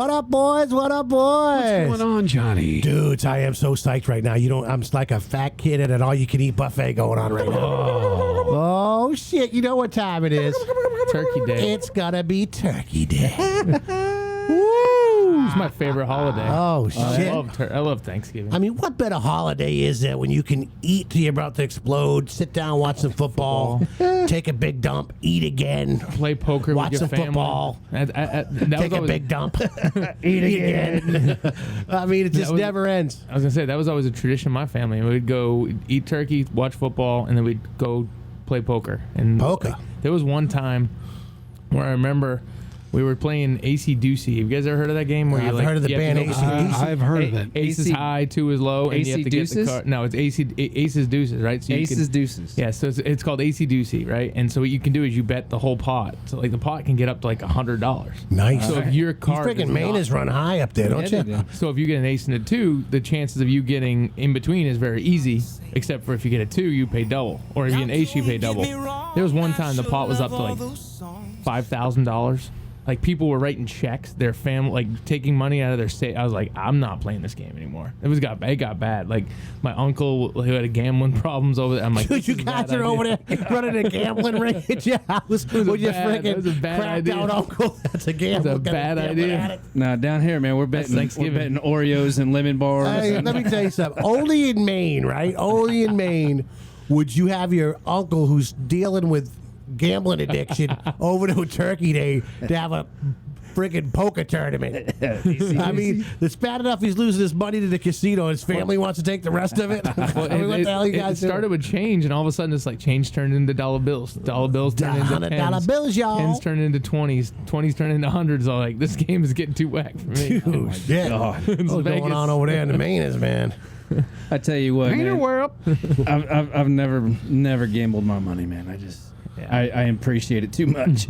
What up, boys? What up, boys? What's going on, Johnny? Dudes, I am so psyched right now. I'm like a fat kid at an all-you-can-eat buffet going on right now. Oh, shit. You know what time it is. Turkey Day. It's gonna be Turkey Day. It's my favorite holiday. Oh, shit. I love Thanksgiving. I mean, what better holiday is there when you can eat till you're about to explode, sit down, watch some football, take a big dump, eat again, play poker watch with your some family. football, take a big dump, Eat again. I mean, it just never ends. I was going to say, that was always a tradition in my family. We'd go eat turkey, watch football, and then we'd go play poker. And Poker? There was one time where I remember we were playing AC Deucey. Have you guys ever heard of that game? Where I've heard of the band AC Deucey. I've heard of it. Ace is high, 2 is low, and you have to get the card. No, it's Aces Deuces, right? So Aces Deuces. Yeah, so it's called AC Deucey, right? And so what you can do is you bet the whole pot. So like the pot can get up to like $100. Nice. So if your card, These freaking Mainers run high up there, don't you? So if you get an ace and a 2, the chances of you getting in between is very easy. Except for if you get a 2, you pay double, or if you get an ace, you pay double. There was one time the pot was up to like $5,000. Like people were writing checks, their family, like taking money out of their state. I was like, I'm not playing this game anymore. It got bad. Like my uncle who had a gambling problems over there. I'm like, you guys are over there running a gambling ring at your house with your freaking cracked out uncle. That's a gamble. That's a bad idea. Now down here, man, we're betting Oreos and lemon bars. Hey, let me tell you something. Only in Maine, right? Only in Maine would you have your uncle who's dealing with gambling addiction over to Turkey Day to have a freaking poker tournament. I mean, it's bad enough he's losing his money to the casino. His family wants to take the rest of it. Well, I mean, what the hell you guys doing? It started with change, and all of a sudden it's like change turned into dollar bills. Dollar bills turned into $100 bills, y'all. Tens turned into 20s. 20s turned into hundreds. I'm like, this game is getting too whack for me. Dude, shit. What's going on over there in the Mainers, man? I tell you what, Mainer, man, we're up. I've never gambled my money, man. I appreciate it too much.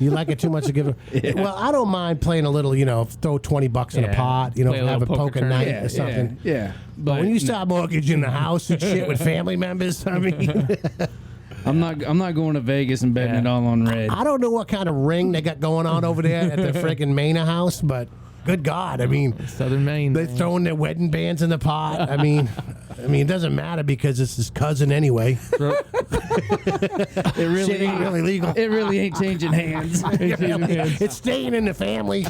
You like it too much to give it. Yeah. Well, I don't mind playing a little, throw $20 in a pot, have a poker night or something. Yeah. But when you start mortgaging the house and shit with family members, I mean, I'm not going to Vegas and betting it all on red. I don't know what kind of ring they got going on over there at the freaking Mainer house, but good God, I mean, Southern Maine. They're throwing their wedding bands in the pot. I mean, it doesn't matter because it's his cousin anyway. It really ain't really legal. It really ain't changing hands. It's staying in the family.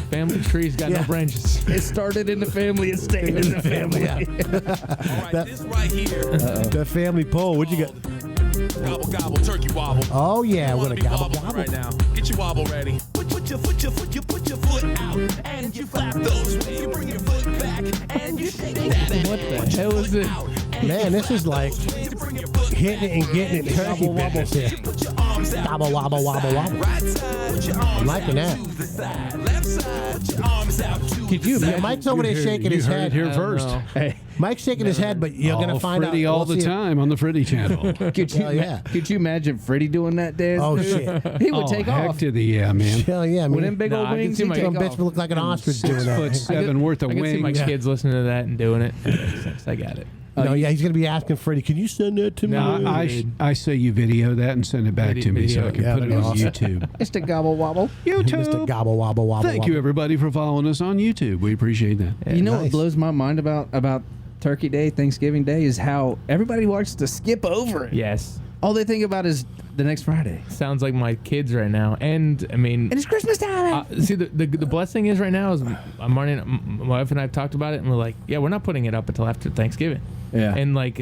Family tree's got no branches. It started in the family. It's staying in the family. Yeah. All right, this right here. The family poll. What'd you get? Gobble, gobble, turkey wobble. Oh, yeah. We're going to gobble, gobble right now. Get your wobble ready. Put your foot out, and you flap those. You bring your foot back, and you shake that. What the hell is it? Man, this is like hitting it and getting it turkey business here. Wobble, wobble, wobble, wobble. I'm liking that. Could you? Yeah, Mike's over there shaking his head. Here first. Hey, Mike's shaking his head, but you're going to find Freddie out. all the time on the Freddie channel. could you imagine Freddie doing that, Dad? Oh, shit. He would take heck off. to the yeah, man. Hell yeah, With man. them big old I can wings, see he'd my take Some bitch off. would look like an ostrich doing that. 6'7" worth of I can see my wings. kids listening to that and doing it. It makes sense. I got it. No, yeah, he's going to be asking Freddie, can you send that to me? No, I say you video that and send it back to me so I can put it on YouTube. It's the gobble wobble. Mr. Gobble, wobble, wobble, Thank you, everybody, for following us on YouTube. We appreciate that. Yeah, You know nice. what blows my mind about Turkey Day, Thanksgiving Day, is how everybody wants to skip over it. Yes. All they think about is the next Friday. Sounds like my kids right now. And, I mean... And it's Christmas time. See, the blessing is right now is my wife and I have talked about it, and we're like, yeah, we're not putting it up until after Thanksgiving. Yeah. And like,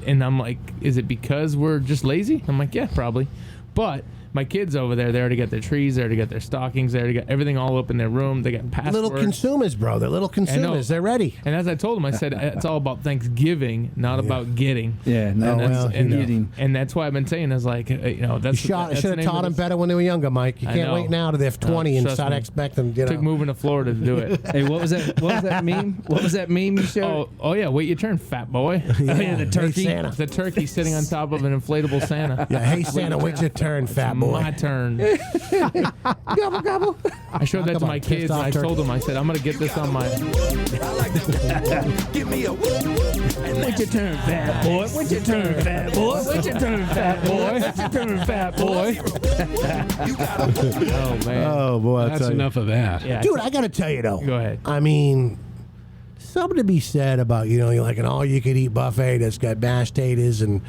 and I'm like, is it because we're just lazy? I'm like, yeah, probably. But my kids over there, they already got their trees, they already got their stockings, they already got everything all up in their room. They got passwords. Little consumers, bro. They're little consumers. They're ready. And as I told them, I said it's all about Thanksgiving, not about getting. Yeah, no, And that's, well, and, and that's why I've been saying is like, that's You should have taught them better when they were younger, Mike. You I can't know. wait now to they're 20 and trust start me. expecting, Took moving to Florida to do it. Hey, what was that meme? What was that meme you showed? Oh yeah, wait your turn, fat boy. Yeah, the turkey. Hey, Santa. The turkey sitting on top of an inflatable Santa. Yeah, hey, Santa, wait your turn, fat It's boy. My turn. Gobble, gobble. I showed that to Come my on, kids, pissed and off I told turkey. them, I said, I'm going to get this on my... Give me a whoop, whoop, and What's your turn, fat boy? What's your turn, fat boy? What's your turn, fat boy? What's your turn, fat boy? Oh, man. Oh boy, I'll That's tell you. enough of that. Yeah, Dude, I gotta tell you though. Go ahead. I mean, something to be said about you're like an all-you-can-eat buffet that's got mashed potatoes and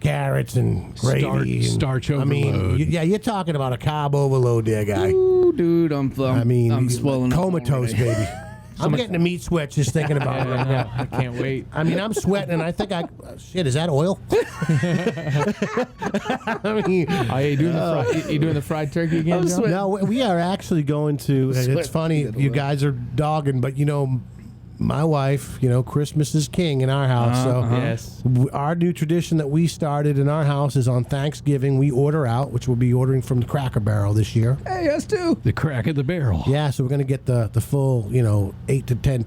carrots and gravy. Starch I mean, overload. you're talking about a carb overload there, guy. Ooh, dude, I'm swelling up comatose, already. baby. I'm getting the meat sweats just thinking about it Yeah, right I know. now. I can't wait. I mean, I'm sweating, and I think shit, is that oil? I mean, Are you doing the fried turkey again, John? sweating. no, we are actually going to. And it's funny, you guys are dogging, but my wife, Christmas is king in our house. So Yes. our new tradition that we started in our house is on Thanksgiving we order out, which we'll be ordering from the Cracker Barrel this year. Hey, us too. The crack of the barrel. Yeah, so we're gonna get the full 8 to 10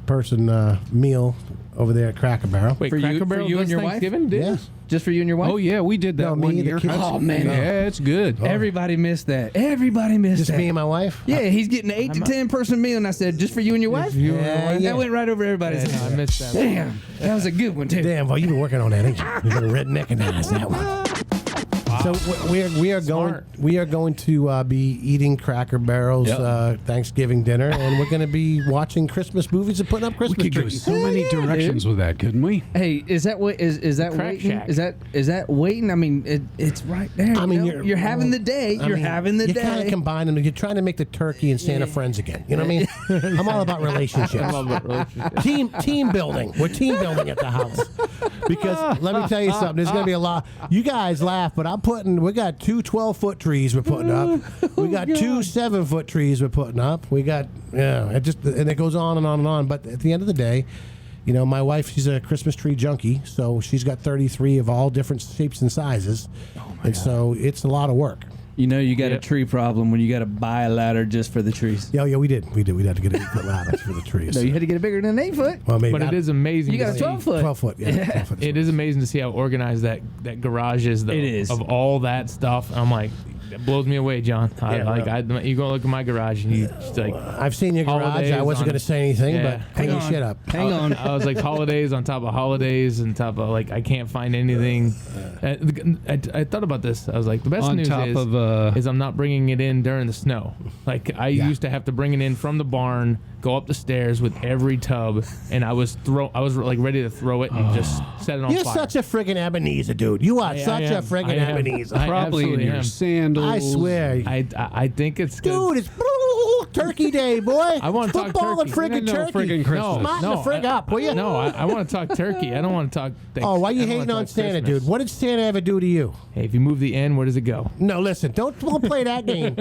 person meal over there at Cracker Barrel. Wait, For you- Cracker for Barrel you and does your wife? Thanksgiving? Did Yeah. it? Just for you and your wife? Oh yeah, we did that No, me, one the year. kids. Oh, man. Yeah, it's good. Everybody missed that. Everybody missed Just that. me and my wife. Yeah, he's getting an 8 to 10 person meal, and I said, just for you and your wife? you and your Yeah, wife? yeah. That went right over everybody's Yeah, no, head. I missed that. Damn, that was a good one, too. Damn, well, you've been working on that, ain't you? You've been redneckinize that one. So we are going to be eating Cracker Barrel's Thanksgiving dinner, and we're going to be watching Christmas movies and putting up We Christmas could go trees. so many directions with that, couldn't we? Hey, is that what is that Crack waiting? Shack. Is that waiting? I mean, it's right there. I mean, you're having the day. You're having the You're kind of day. combining them. You're trying to make the turkey and Santa friends again. You know what I mean? I'm all about relationships. I love that relationship. Team building. We're team building at the house. Because let me tell you something. There's going to be a lot. You guys laugh, but we got two 12-foot trees we're putting up. We got two 7-foot trees we're putting up. We got, and it goes on and on and on. But at the end of the day, my wife, she's a Christmas tree junkie. So she's got 33 of all different shapes and sizes. So it's a lot of work. You know, you got a Yep. tree problem when you got to buy a ladder just for the trees. Yeah, we did. We'd have to get an 8-foot ladder for the trees. No, you had to get it bigger than an 8-foot. Well, maybe But it is amazing. You got to a see. 12-foot. 12-foot. Yeah, 12-foot. It is amazing to see how organized that garage is, though. It is. Of all that stuff. I'm like, it blows me away, John. Yeah, You go look at my garage and you just like. I've seen your garage. Holidays I wasn't on- going to say anything, Yeah. but clean your shit up. Hang on. I was like holidays on top of holidays and top of I can't find anything. I thought about this. I was like, the best On news top of is I'm not bringing it in during the snow. Like I used to have to bring it in from the barn, go up the stairs with every tub, and I was like ready to throw it and just set it on You're fire. such a friggin' Ebenezer, dude. You are such a friggin' I am. Ebenezer. I probably in absolutely your am. sandals. I swear. I think it's good. Dude, it's Turkey Day, boy. I wanna talk Football and turkey. friggin' No, turkey. friggin' Christmas. Smarten the frig up, will you? No, I want to talk turkey. I don't want to talk. Oh, why you I don't hating wanna on talk Santa, Christmas. dude? What did Santa ever do to you? Hey, if you move the N, where does it go? No, listen, don't play that game.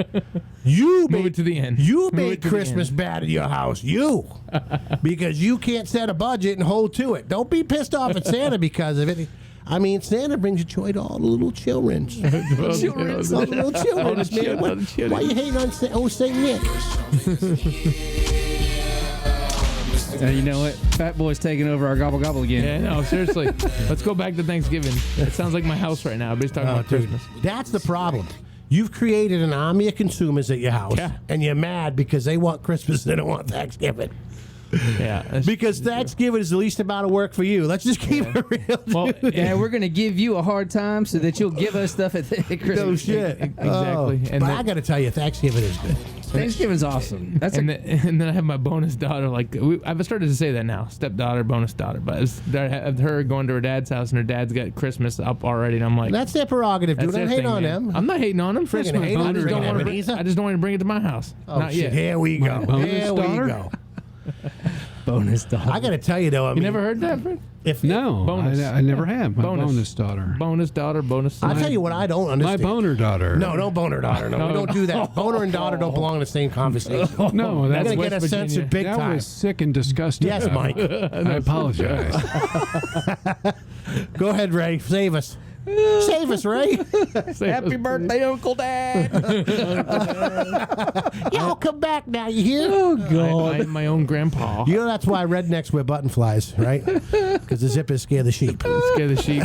You Move made it to the end. You Move made it to the Christmas end. bad in your house. You, because you can't set a budget and hold to it. Don't be pissed off at Santa because of it. I mean, Santa brings you joy to all the little children. All the little children, man. Why you hating on Saint Nick? You know what? Fat Boy's taking over our gobble gobble again. Yeah, no, seriously. Let's go back to Thanksgiving. It sounds like my house right now. Everybody's talking about Dude, Christmas. that's the problem. You've created an army of consumers at your house, Yeah. and you're mad because they want Christmas, they don't want Thanksgiving. Yeah. that's- Because Thanksgiving is the least amount of work for you. Let's just keep it real. well, Yeah, we're gonna give you a hard time so that you'll give us stuff at Christmas. No shit. Exactly. Oh, And but then- I got to tell you, Thanksgiving is good. Thanksgiving's awesome. That's and then I have my bonus daughter. I've started to say that now, stepdaughter, bonus daughter. But I have her going to her dad's house, and her dad's got Christmas up already, and I'm like, That's their prerogative, dude. that's Don't their hate thing, on man. them. I'm not hating on them. Friggin' hate on I just them, don't want to Ebenezer. I just don't want to bring it to my house. Oh, not shit. yet. Here we go. bonus Here we daughter? go. bonus dog. I got to tell you, though, I You mean, never heard that, Fred? if No, Bonus. I never have. My Bonus. bonus daughter. Bonus daughter, bonus son. I'll tell you what I don't My understand. boner daughter. No, no boner daughter. No, we don't do that. Boner and daughter don't belong in the same conversation. No, We're that's going to West get us Virginia. censored big that time. was sick and disgusting. Yes, Mike. I apologize. Go ahead, Ray. Save us. Save us, Ray. Happy birthday, Uncle Dad. Y'all come back now, you hear? I am my own grandpa. You know that's why rednecks wear button flies, right? Because the zippers scare the sheep. Scare the sheep.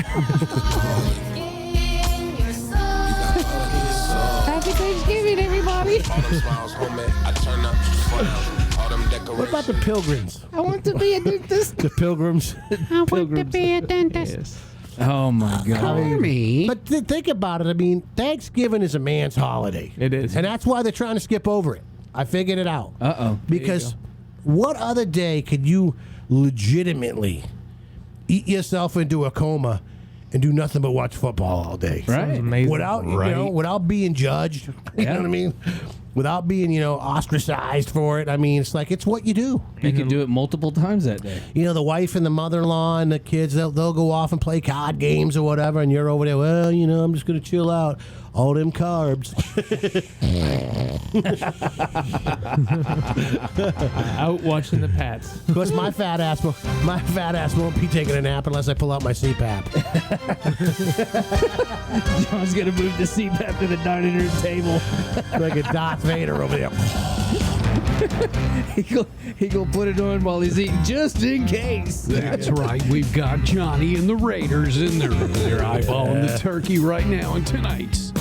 All them smiles, homie, I turn up frowns. All them decorations. What about the pilgrims? I want to be a dentist. The pilgrims. I want to be a dentist. Yes. Oh my God. But think about it. I mean, Thanksgiving is a man's holiday. It is. And that's why they're trying to skip over it. I figured it out. Uh-oh. Because what other day could you legitimately eat yourself into a coma and do nothing but watch football all day? Right. Amazing. Without without being judged. You know what I mean? Without being, ostracized for it. I mean, it's like, it's what you do. You can do it multiple times that day. The wife and the mother-in-law and the kids, they'll go off and play card games or whatever, and you're over there, well, I'm just going to chill out. All them carbs. Out watching the Pats. Of course, my fat ass won't be taking a nap unless I pull out my CPAP. John's going to move the CPAP to the dining room table. Like a Darth Vader over there. He gonna put it on while he's eating, just in case. That's right. We've got Johnny and the Raiders in there. They're eyeballing the turkey right now in tonight's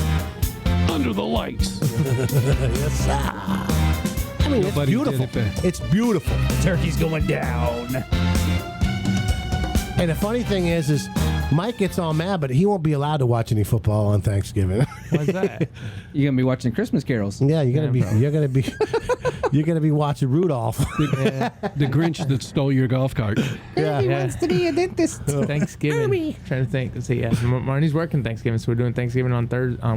Under the Lights. Yes, sir. I mean, Nobody it's beautiful. did it better. It's beautiful. Turkey's going down. And the funny thing is Mike gets all mad, but he won't be allowed to watch any football on Thanksgiving. What's that? You're gonna be watching Christmas carols. Yeah, you're gonna be watching Rudolph. The Grinch that stole your golf cart. Yeah. He wants to be a dentist. Thanksgiving. Trying to think. See, yeah, Marnie's working Thanksgiving, so we're doing Thanksgiving on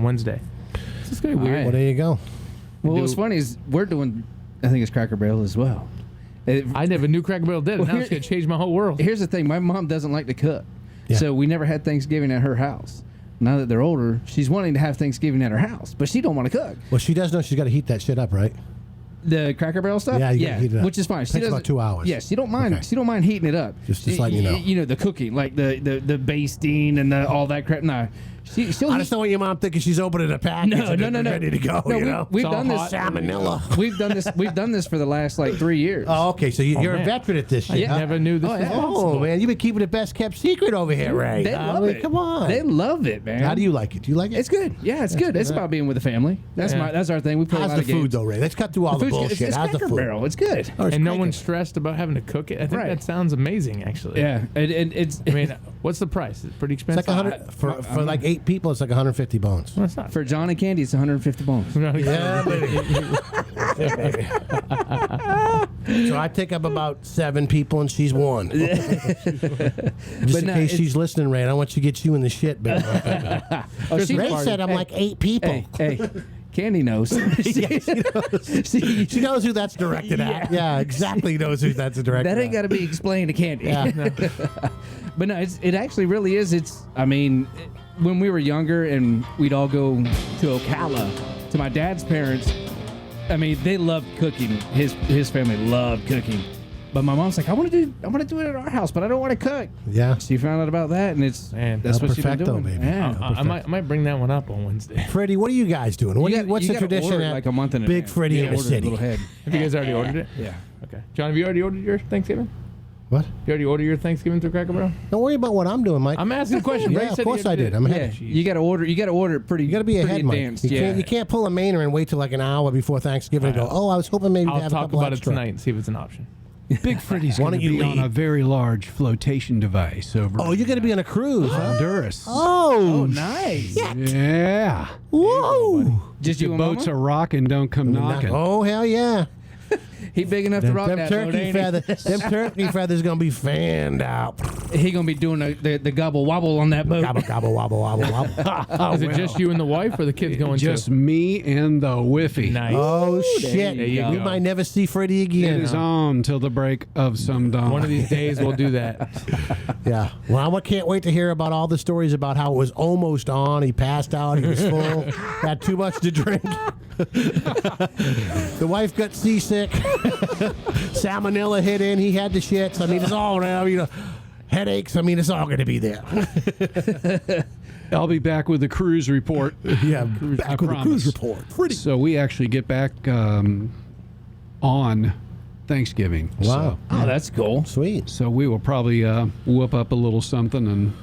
Wednesday. This is gonna be weird. right. Well, there you go. Well, what's funny is we're doing, I think it's Cracker Barrel as well. I never knew Cracker Barrel did it. Now it's gonna change my whole world. Here's the thing: my mom doesn't like to cook, Yeah. so we never had Thanksgiving at her house. Now that they're older, she's wanting to have Thanksgiving at her house, but she don't want to cook. Well, she does know she's got to heat that shit up, right? The Cracker Barrel stuff, Yeah, you gotta heat it up. which is fine. Takes about 2 hours. Yeah, she don't mind. Okay. She don't mind heating it up. Just letting you know. You know the cooking, like the basting and all that crap. No, she'll I just don't want your mom thinking she's opening a package No, and no, no, no. ready to go. No, we've It's done all this. hot. Salmonella. We've done this for the last 3 years. Oh, okay. So you're a man. veteran at this shit. I huh? never knew this Oh, was yeah. Oh possible. man, you've been keeping the best kept secret over here, Ray. They I love mean, it. Come on. They love it, man. How do you like it? Do you like it? It's good. Yeah, it's good. It's about being with the family. That's Yeah. that's our thing. We play a How's lot the of games. food though, Ray? Let's cut through all the Food's good. bullshit. It's How's the Cracker food? Barrel. It's good. Oh, it's And no cranking. one's stressed about having to cook it. I think Right. that sounds amazing, actually. Yeah, and it's. I mean, what's the price? It's pretty It's expensive. like 100 for like 8 people. It's like 150 bones. Well, it's not. for John and Candy, it's 150 bones. Yeah, baby. So I take up about 7 people, and she's 1. Just in no, case it's- she's listening, Ray, I don't want you to get you in the shit, baby. Oh, she Ray knows. said I'm like 8 people. Hey, Candy knows. She knows who that's directed at. Yeah, exactly knows who that's directed That ain't at. got to be explained to Candy. Yeah. But no, it actually really is. I mean, when we were younger and we'd all go to Ocala to my dad's parents, I mean, they loved cooking. His family loved cooking. But my mom's like, I want to do it at our house, but I don't want to cook. Yeah. She found out about that, and Man, that's El what she's been perfecto, doing. baby. Yeah. I might bring that one up on Wednesday. Freddie, what are you guys doing? What's the gotta tradition order it at like a month in Big advance. Freddie You in the gotta order city? Little head. Have you guys already ordered it? Yeah. Okay. John, have you already ordered your Thanksgiving? What? You already ordered your Thanksgiving through Cracker Barrel? Don't worry about what I'm doing, Mike. I'm asking a question. Ray Yeah, of said he course had I to did. do I'm it. ahead. Yeah, you got to order. You got to order it pretty. You got to be pretty ahead, Mike. advanced. You can't pull a Mainer and wait till like an hour before Thanksgiving and go, oh, I was hoping maybe to I'll have a talk couple about it extra. tonight and see if it's an option. Big Freddie's Why going don't to you be on lead? a very large flotation device over Oh, you're going to be on a cruise, huh? Honduras. Oh, Nice. Yeah. whoa. Just The you and boats Mama? are rocking, don't come knocking. Oh, hell yeah. He big enough to Them, rock them that boat, turkey ain't feathers, them turkey feathers going to be fanned out. he gonna be doing the gobble wobble on that boat. Gobble, gobble, wobble, wobble, wobble. Is it just you and the wife, or the kids going Just too? me and the whiffy. Nice. Oh, There shit. you We go. might never see Freddie It again. is on till the break of some dawn. One of these days we'll do that. Yeah. Well, I can't wait to hear about all the stories about how it was almost on. He passed out. He was full. Had too much to drink. The wife got seasick. Salmonella hit in. He had the shits. I mean, it's all around. Headaches. I mean, it's all going to be there. I'll be back with the cruise report. Yeah. I Back with the promise. cruise report. Freddie. So we actually get back on Thanksgiving. Wow. Oh, that's cool. Sweet. So we will probably whoop up a little something and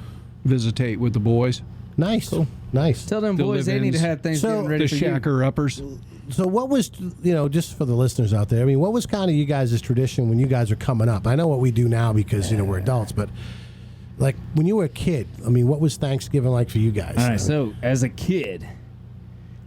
visitate with the boys. Nice. Nice. Tell them The boys they need to live-ins. have Thanksgiving So- ready The for you. shacker uppers. So what was, just for the listeners out there, I mean, what was kind of you guys' tradition when you guys are coming up? I know what we do now because, we're adults, but like when you were a kid, I mean, what was Thanksgiving like for you guys? All right, so as a kid,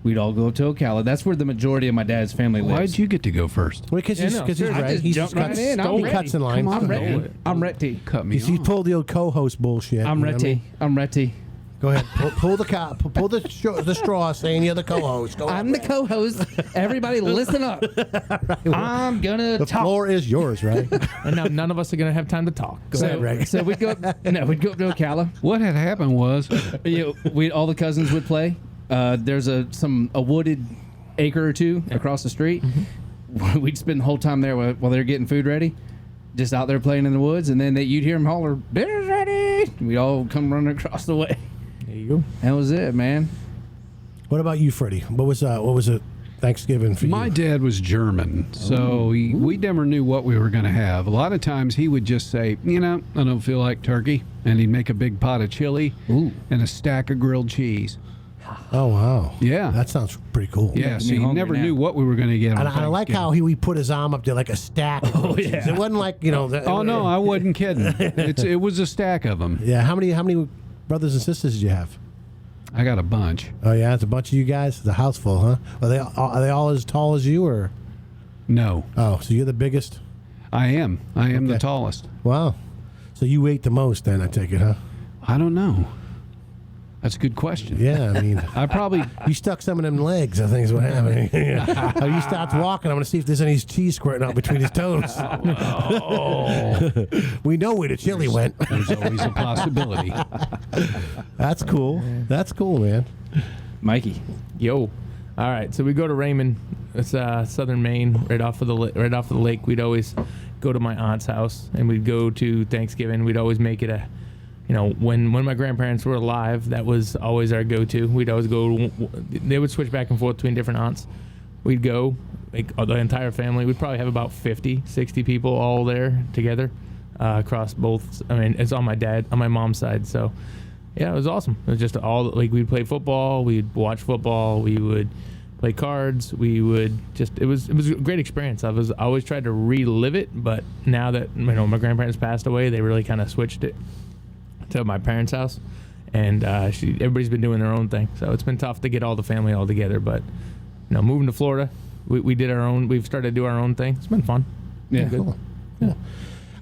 we'd all go to Ocala. That's where the majority of my dad's family lives. Why'd you get to go first? Because Yeah, he's, no, he's seriously. right. I just He's jumped cuts, right in. I'm he ready. cuts in line. Come on, I'm man. ready. I'm ready. Cut me He off. pulled the old co-host bullshit. I'm you know what I ready. mean? I'm ready. Go ahead. Pull the straw saying you're the co-host. Go I'm the ahead. co-host. Everybody, listen up. I'm gonna The talk. floor is yours, right? And now none of us are gonna have time to talk. Go So- ahead. right. So we'd go up. No, we'd go up to Ocala. What had happened was, We all the cousins would play. There's a wooded acre or two across the street. We'd spend the whole time there while they're getting food ready, just out there playing in the woods. And then you'd hear them holler, "Dinner's ready!" We'd all come running across the way. There you go. That was it, man. What about you, Freddie? What was a Thanksgiving for my you? dad was German, so we never knew what we were going to have. A lot of times he would just say, I don't feel like turkey, and he'd make a big pot of chili and a stack of grilled cheese. Oh wow. Yeah. That sounds pretty cool. Yeah, me so you hungry never now. knew what we were going to get. And on I like how Thanksgiving. he put his arm up there like a stack. Of grilled cheese. It wasn't like Oh no, I wasn't kidding. It was a stack of them. Yeah. How many brothers and sisters did you have? I got a bunch. Oh yeah, it's a bunch of you guys. It's a house full, huh? Are they all as tall as you, or? No, Oh, so you're the biggest. I am the Okay. tallest. Wow. So you ate the most, then I take it, huh? I don't know. That's a good question. Yeah. I mean. I probably You stuck some of them legs, I think is what happened. Oh, you stopped walking. I'm going to see if there's any cheese squirting out between his toes. We know where the chili went. there's always a possibility. That's cool. That's cool, man. Mikey. Yo. All right, so we go to Raymond. It's southern Maine, right off of the lake. We'd always go to my aunt's house, and we'd go to Thanksgiving. We'd always make it a, when my grandparents were alive, that was always our go-to. We'd always go. They would switch back and forth between different aunts. We'd go, like the entire family. We'd probably have about 50, 60 people all there together across both. I mean, it's on my mom's side, so. Yeah, it was awesome. It was just we'd play football, we'd watch football, we would play cards, we would it was a great experience. I always tried to relive it, but now that my grandparents passed away, they really kind of switched it to my parents' house, and everybody's been doing their own thing. So it's been tough to get all the family all together, but moving to Florida, we did our own. We've started to do our own thing. It's been fun. Yeah. Good. Cool. Cool.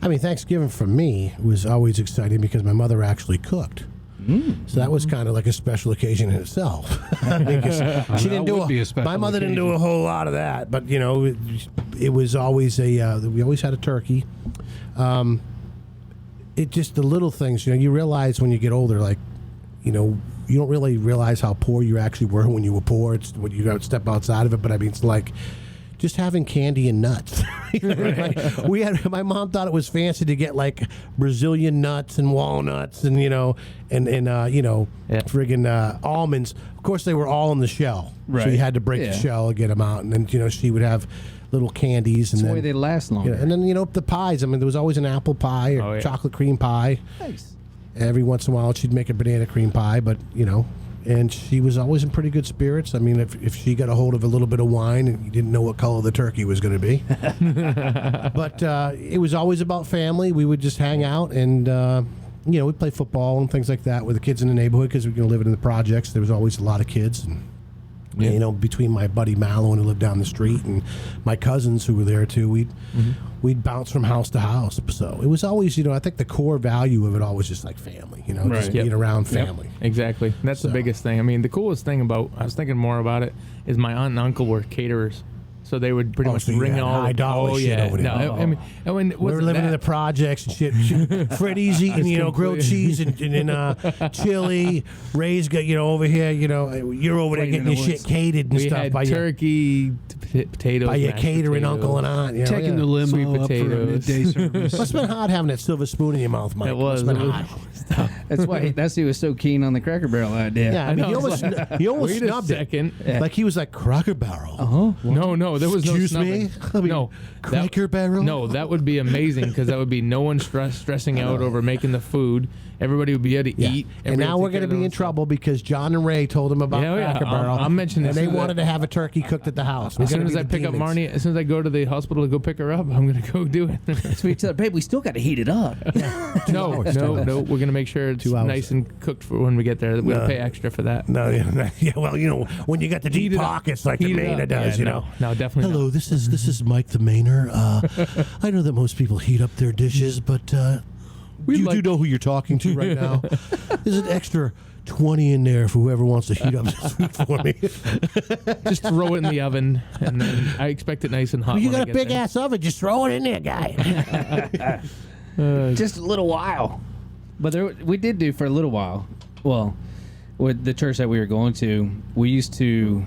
I mean, Thanksgiving for me was always exciting because my mother actually cooked. So that was kind of like a special occasion in itself. Because she didn't would be a special my mother didn't do occasion. a whole lot of that, but it was always we always had a turkey. It just the little things, you realize when you get older, like, you don't really realize how poor you actually were when you were poor. It's when you got to step outside of it, but I mean, it's like just having candy and nuts. Like, my mom thought it was fancy to get like Brazilian nuts and walnuts and friggin' almonds. Of course, they were all in the shell, so Right. you had to break Yeah. the shell and get them out. And then she would have little candies, and That's the way then they last longer. and then the pies. I mean, there was always an apple pie or Oh, yeah. chocolate cream pie. Nice. Every once in a while, she'd make a banana cream pie, but and she was always in pretty good spirits. I mean, if she got a hold of a little bit of wine and you didn't know what color the turkey was going to be. But it was always about family. We would just hang out and, we'd play football and things like that with the kids in the neighborhood because we were living in the projects. There was always a lot of kids. And, between my buddy Mallow who lived down the street and my cousins who were there too, we'd bounce from house to house. So it was always, I think the core value of it all was just like family, just Right. being Yep. around family. Exactly. That's So- the biggest thing. I mean, the coolest thing I was thinking more about it, is my aunt and uncle were caterers. So they would pretty much so you bring had all high dollar shit over there. No, I mean, We were wasn't living in the that- projects and shit. Freddie's eating, grilled cheese and chili. Ray's got, over here, you're over there Playing in getting the your shit woods. catered and we stuff had by turkey, potatoes, your mashed catering potatoes. uncle and aunt. Taking the Sweet limo up for a potatoes. midday service. Must have been hard having that silver spoon in your mouth, Mike. It was. Must have been It hard. was tough. That's why he was so keen on the Cracker Barrel idea. Yeah, I mean, he almost Wait a snubbed second. it. Like he was like Cracker Barrel. No, there was Excuse no me? snubbing. I mean, No, Cracker Barrel? No, that would be amazing because that would be no one stressing out over making the food. Everybody would be able to eat. And now we're going to be in trouble because John and Ray told him about Cracker Barrel. I'm mentioning and this. they wanted to have a turkey cooked at the house. As soon as I pick up Marnie, as soon as I go to the hospital to go pick her up, I'm going to go do it. So we tell her, babe, we still got to heat it up. No, we're going to make sure it's 2 hours. nice and cooked for when we get there. We're going to pay extra for that. No, yeah, well, when you got the deep Heat it up. pockets like the Heat it Mainer up. does, Yeah, no, definitely Hello, not. this is Mike the Mainer. I know that most people heat up their dishes, but you do know who you're talking to right now. There's an extra 20 in there for whoever wants to heat up this food for me. Just throw it in the oven, and then I expect it nice and hot. Well, you when I got a get big there. ass oven, just throw it in there, guy. Just a little while. But we did do for a little while. Well, with the church that we were going to, we used to,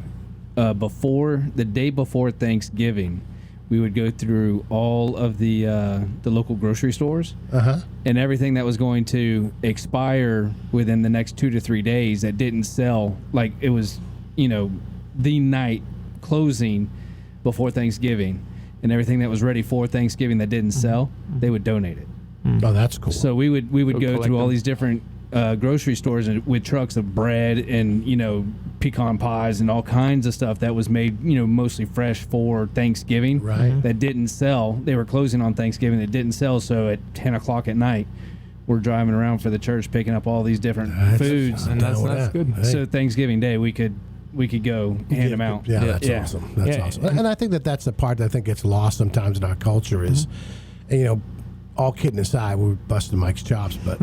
the day before Thanksgiving, we would go through all of the local grocery stores and everything that was going to expire within the next 2 to 3 days that didn't sell. Like it was, the night closing before Thanksgiving, and everything that was ready for Thanksgiving that didn't sell, they would donate it. Oh, that's cool. So we would go collect through all them. these different grocery stores with trucks of bread and pecan pies and all kinds of stuff that was made mostly fresh for Thanksgiving. Right. That didn't sell. They were closing on Thanksgiving. That didn't sell. So at 10 o'clock at night, we're driving around for the church picking up all these different foods. I'm and down that's- with that's that. good. Hey. So Thanksgiving Day we could go hand them out. Yeah, that's awesome. That's Yeah. awesome. And I think that's the part that I think gets lost sometimes in our culture is, all kidding aside, we're busting Mike's chops, but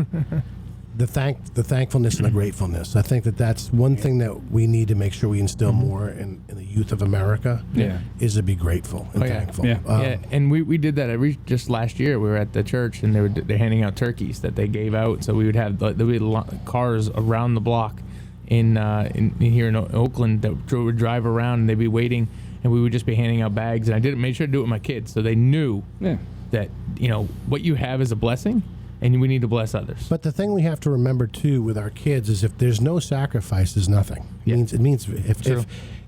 the thankfulness and the gratefulness. I think that's one thing that we need to make sure we instill more in the youth of America. Yeah. Is to be grateful and Oh, yeah. thankful. Yeah. Yeah, and we did that just last year. We were at the church, and they're handing out turkeys that they gave out. So we would have there would be cars around the block in here in Oakland that would drive around, and they'd be waiting, and we would just be handing out bags. And I made sure to do it with my kids, so they knew that what you have is a blessing, and we need to bless others. But the thing we have to remember too with our kids is if there's no sacrifice, there's nothing. Yeah. It means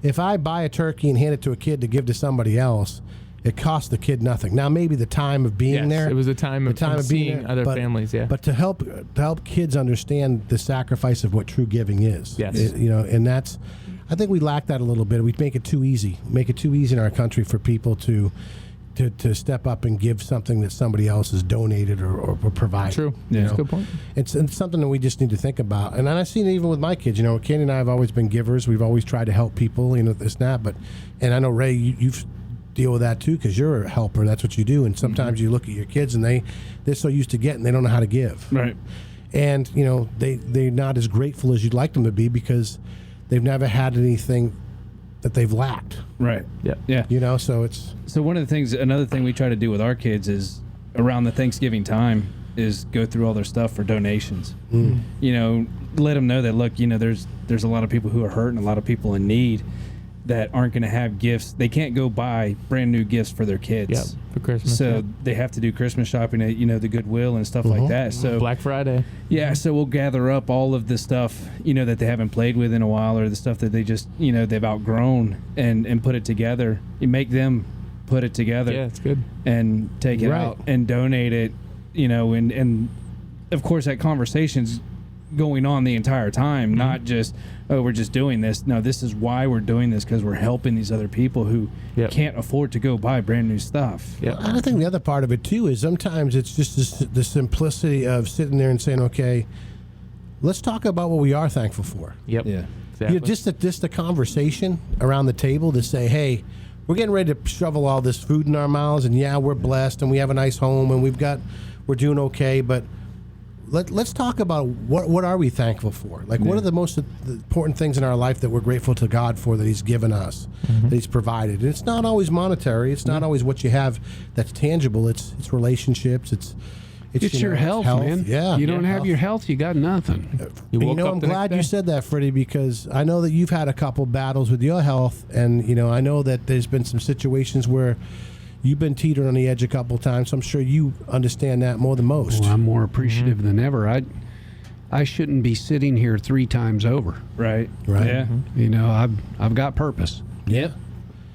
if I buy a turkey and hand it to a kid to give to somebody else, it costs the kid nothing. Now maybe the time of being Yes, there. it was a time of being seeing there, other but- families. Yeah, But to help kids understand the sacrifice of what true giving is. Yes. And that's, I think we lack that a little bit. We make it too easy. Make it too easy in our country for people to step up and give something that somebody else has donated or provided. true. Yeah. That's a good point. It's something that we just need to think about. And I've seen it even with my kids. Candy and I have always been givers. We've always tried to help people, this and that. And I know, Ray, you've deal with that too because you're a helper. That's what you do. And sometimes you look at your kids and they're so used to getting, they don't know how to give. Right. And, they're not as grateful as you'd like them to be because they've never had anything that they've lacked. Right. Yeah. Yeah. So it's... So another thing we try to do with our kids is around the Thanksgiving time is go through all their stuff for donations. Let them know that, look, there's a lot of people who are hurt and a lot of people in need that aren't going to have gifts. They can't go buy brand new gifts for their kids. Yeah, for Christmas. So they have to do Christmas shopping at, the Goodwill and stuff like that. So Black Friday. yeah, so we'll gather up all of the stuff, that they haven't played with in a while or the stuff that they just, they've outgrown and put it together. You make them put it together. Yeah, it's good. And take it Right. out and donate it, and of course that conversation's going on the entire time, not just, oh, we're just doing this. No, this is why we're doing this, because we're helping these other people who can't afford to go buy brand new stuff. Yeah. I think the other part of it too is sometimes it's just the simplicity of sitting there and saying, okay, let's talk about what we are thankful for. Yep. Yeah. Exactly. Just the conversation around the table to say, hey, we're getting ready to shovel all this food in our mouths, and yeah, we're blessed, and we have a nice home, and we're doing okay, but let's talk about what are we thankful for? Like, what are the most important things in our life that we're grateful to God for that He's given us, that He's provided? And it's not always monetary. It's not always what you have that's tangible. It's relationships. It's Your health, man. Yeah. You don't have your health, you got nothing. I'm glad you said that, Freddie, because I know that you've had a couple battles with your health, and I know that there's been some situations where you've been teetering on the edge a couple times. So I'm sure you understand that more than most. Well, I'm more appreciative than ever. I shouldn't be sitting here 3 times over. Right. Right. Yeah. You know, I've got purpose. Yep.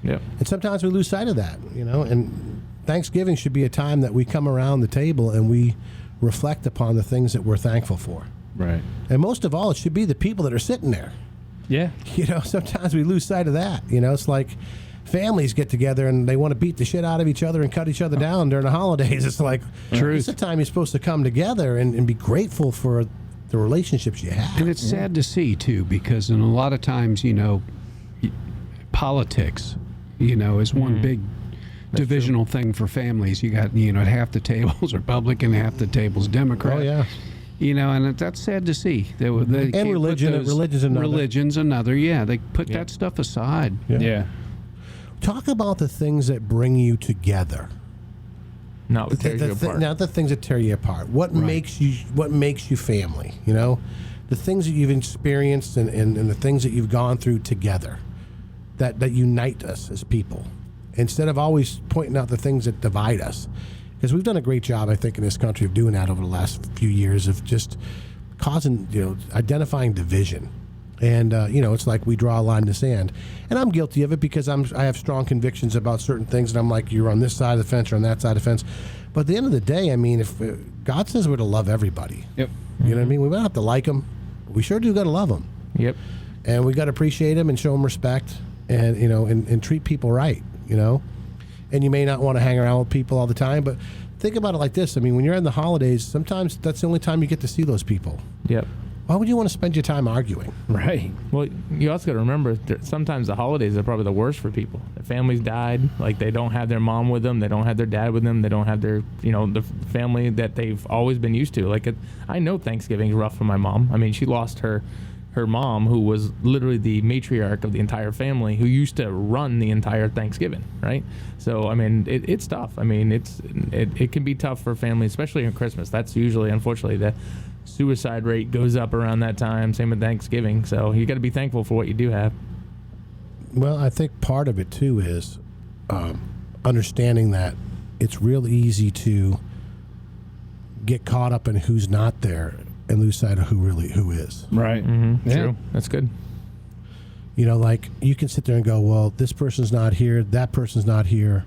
Yep. And sometimes we lose sight of that, you know. And Thanksgiving should be a time that we come around the table and we reflect upon the things that we're thankful for. Right. And most of all, it should be the people that are sitting there. Yeah. You know, sometimes we lose sight of that. You know, it's like families get together and they want to beat the shit out of each other and cut each other down during the holidays. It's like, it's a time you're supposed to come together and be grateful for the relationships you have. And it's sad to see, too, because in a lot of times, you know, politics, you know, is one big divisional thing for families. You got, you know, half the table's Republican, half the table's Democrat. Oh, yeah. You know, and that's sad to see. They can't put religion. those- Religion's another. Religion's another, yeah. They put that stuff aside. Yeah. Talk about the things that bring you together. Not what tears you apart. Not the things that tear you apart. What makes you family? You know, the things that you've experienced and the things that you've gone through together that unite us as people, instead of always pointing out the things that divide us. Because we've done a great job, I think, in this country of doing that over the last few years of just causing, you know, identifying division. And, you know, it's like we draw a line in the sand. And I'm guilty of it because I have strong convictions about certain things. And I'm like, you're on this side of the fence or on that side of the fence. But at the end of the day, I mean, if God says we're to love everybody. Yep. You know what I mean? We don't have to like them. We sure do got to love them. Yep. And we got to appreciate them and show them respect and, you know, and treat people right, you know. And you may not want to hang around with people all the time, but think about it like this. I mean, when you're in the holidays, sometimes that's the only time you get to see those people. Yep. Why would you want to spend your time arguing? Right. Well, you also got to remember that sometimes the holidays are probably the worst for people. The families died, like they don't have their mom with them, they don't have their dad with them, they don't have their, you know, the family that they've always been used to. Like I know Thanksgiving's rough for my mom. I mean, she lost her mom, who was literally the matriarch of the entire family, who used to run the entire Thanksgiving, right? So I mean, it's tough. I mean, it can be tough for families, especially on Christmas. That's usually, unfortunately, the suicide rate goes up around that time. Same with Thanksgiving. So you got to be thankful for what you do have. Well, I think part of it too is understanding that it's real easy to get caught up in who's not there and lose sight of who is. Right. Mm-hmm. Yeah. True. That's good. You know, like you can sit there and go, well, this person's not here, that person's not here,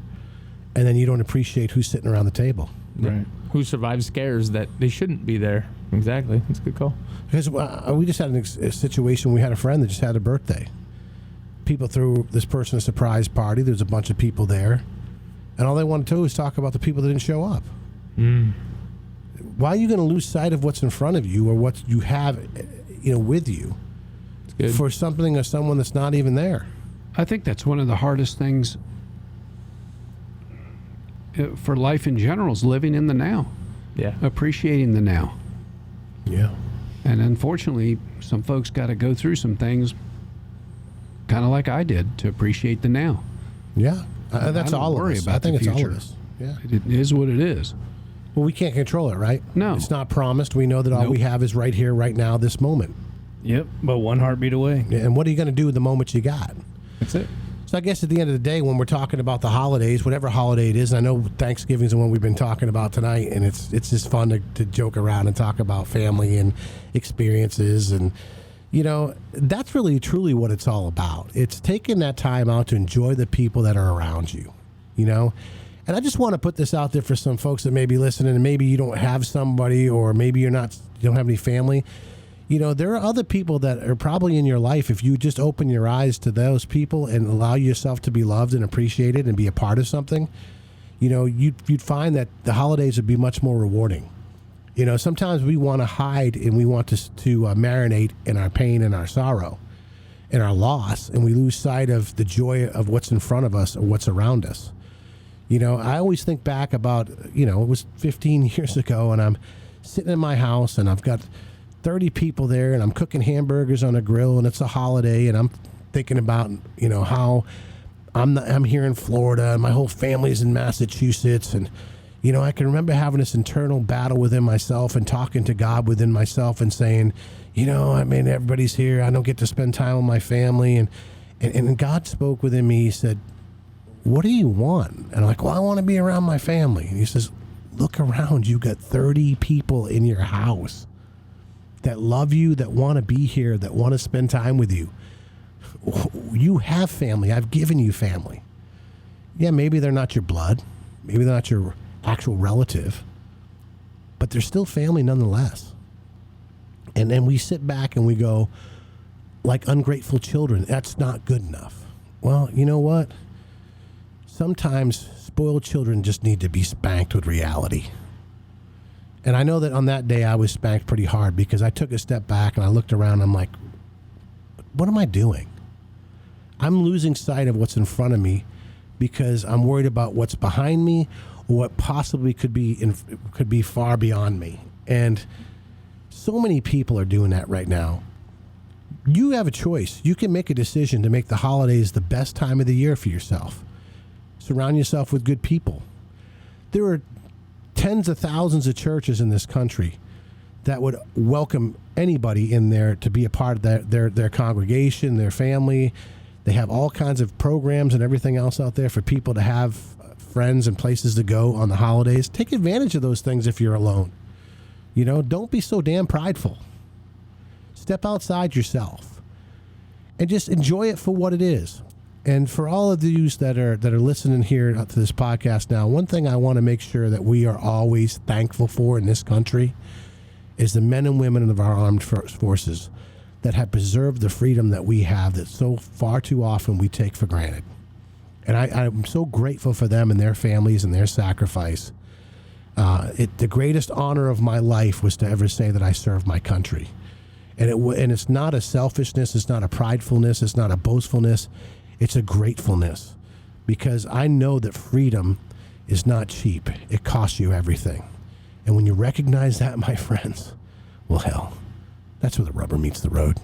and then you don't appreciate who's sitting around the table. Right. Who survives scares that they shouldn't be there. Exactly. That's a good call. Because we just had a situation. We had a friend that just had a birthday. People threw this person a surprise party. There's a bunch of people there, and all they wanted to do was talk about the people that didn't show up. Why are you going to lose sight of what's in front of you or what you have, you know, with you Good. for something or someone that's not even there? I think that's one of the hardest things for life in general is living in the now, Yeah. appreciating the now. Yeah. And unfortunately, some folks got to go through some things kind of like I did to appreciate the now. Yeah. I That's don't all of worry us. about I think the it's all future. of us. Yeah. It is what it is. Well, we can't control it, right? No. It's not promised. We know that all Nope. we have is right here, right now, this moment. Yep. But one heartbeat away. And what are you going to do with the moment you got? That's it. So I guess at the end of the day, when we're talking about the holidays, whatever holiday it is, and I know Thanksgiving's the one we've been talking about tonight, and it's just fun to joke around and talk about family and experiences, and you know, that's really truly what it's all about. It's taking that time out to enjoy the people that are around you, you know. And I just want to put this out there for some folks that may be listening, and maybe you don't have somebody, or maybe you don't have any family. You know, there are other people that are probably in your life. If you just open your eyes to those people and allow yourself to be loved and appreciated and be a part of something, you know, you'd find that the holidays would be much more rewarding. You know, sometimes we want to hide and we want to marinate in our pain and our sorrow and our loss, and we lose sight of the joy of what's in front of us or what's around us. You know, I always think back about, you know, it was 15 years ago, and I'm sitting in my house and I've got 30 people there, and I'm cooking hamburgers on a grill, and it's a holiday, and I'm thinking about, you know, how I'm here in Florida and my whole family's in Massachusetts, and you know, I can remember having this internal battle within myself and talking to God within myself and saying, you know, I mean, everybody's here, I don't get to spend time with my family, and God spoke within me. He said, what do you want? And I'm like, well, I want to be around my family. And he says, look around, you got 30 people in your house. that love you, that want to be here, that want to spend time with you. You have family. I've given you family. Yeah, maybe they're not your blood. Maybe they're not your actual relative. But they're still family nonetheless. And then we sit back and we go, like ungrateful children, that's not good enough. Well, you know what? Sometimes spoiled children just need to be spanked with reality. And I know that on that day I was spanked pretty hard because I took a step back and I looked around and I'm like, what am I doing? I'm losing sight of what's in front of me because I'm worried about what's behind me or what possibly could be far beyond me. And so many people are doing that right now. You have a choice. You can make a decision to make the holidays the best time of the year for yourself. Surround yourself with good people. There are tens of thousands of churches in this country that would welcome anybody in there to be a part of their congregation, their family. They have all kinds of programs and everything else out there for people to have friends and places to go on the holidays. Take advantage of those things if you're alone. You know, don't be so damn prideful. Step outside yourself and just enjoy it for what it is. And for all of you that are listening here to this podcast now, one thing I want to make sure that we are always thankful for in this country is the men and women of our armed forces that have preserved the freedom that we have that so far too often we take for granted. And I'm so grateful for them and their families and their sacrifice. The greatest honor of my life was to ever say that I served my country. And it's not a selfishness, it's not a pridefulness, it's not a boastfulness. It's a gratefulness because I know that freedom is not cheap. It costs you everything. And when you recognize that, my friends, well, hell, that's where the rubber meets the road.